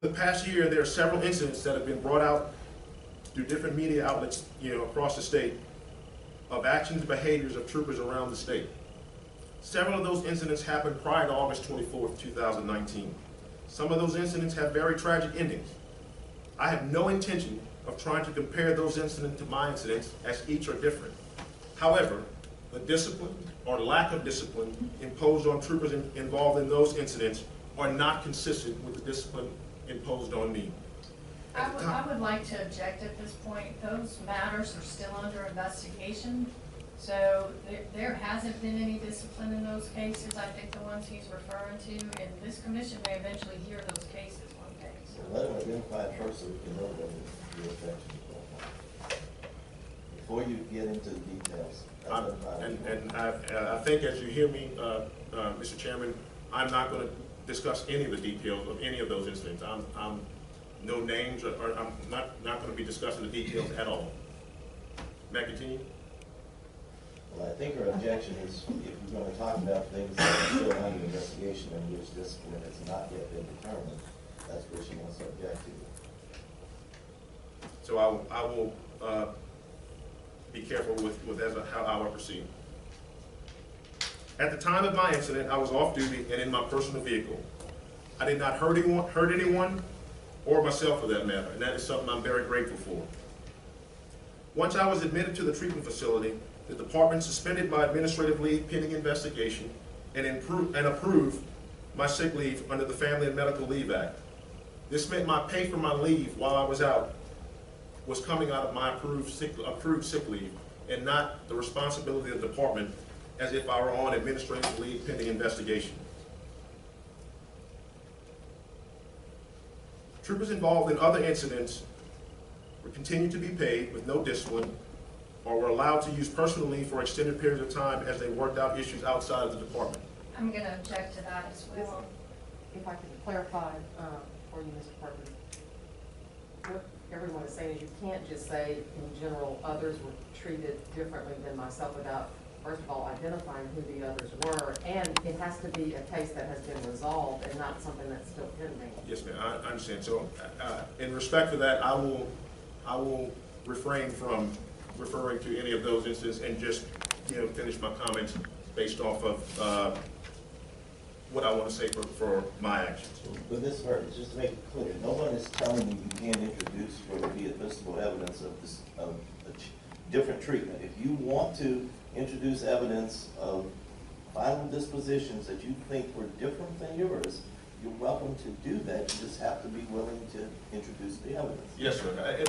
The past year, there are several incidents that have been brought out through different media outlets, across the state, of actions and behaviors of troopers around the state. Several of those incidents happened prior to August 24th, 2019. Some of those incidents have very tragic endings. I have no intention of trying to compare those incidents to my incidents, as each are different. However, the discipline or lack of discipline imposed on troopers involved in those incidents are not consistent with the discipline imposed on me. I would like to object at this point. Those matters are still under investigation. So there hasn't been any discipline in those cases. I think the ones he's referring to, and this commission may eventually hear those cases one day. So. Let him identify it first so we can know whether your objection is before you get into the details. I think as you hear me, Mr. Chairman, I'm not going to discuss any of the details of any of those incidents. I'm no names, or I'm not going to be discussing the details at all. May I continue? Well, I think her objection is if you're going to talk about things that are still under investigation and which discipline has not yet been determined, that's what she wants to object to. So I will be careful with how I proceed. At the time of my incident, I was off duty and in my personal vehicle. I did not hurt anyone or myself for that matter, and that is something I'm very grateful for. Once I was admitted to the treatment facility, the department suspended my administrative leave pending investigation and approved my sick leave under the Family and Medical Leave Act. This meant my pay for my leave while I was out was coming out of my approved sick leave and not the responsibility of the department as if I were on administrative leave pending investigation. Troopers involved in other incidents were continued to be paid with no discipline or were allowed to use personal leave for extended periods of time as they worked out issues outside of the department. I'm going to object to that as well. If I can clarify for you, Mr. Perkins, what everyone is saying is you can't just say in general others were treated differently than myself without, first of all, identifying who the others were, and it has to be a case that has been resolved and not something that's still pending. Yes, ma'am, I understand. So in respect to that, I will refrain from referring to any of those instances and just finish my comments based off of what I want to say for my actions. But Ms. Perkins, just to make it clear, no one is telling you you can't introduce or to be admissible evidence of different treatment. If you want to introduce evidence of final dispositions that you think were different than yours, you're welcome to do that. You just have to be willing to introduce the evidence. Yes, sir. And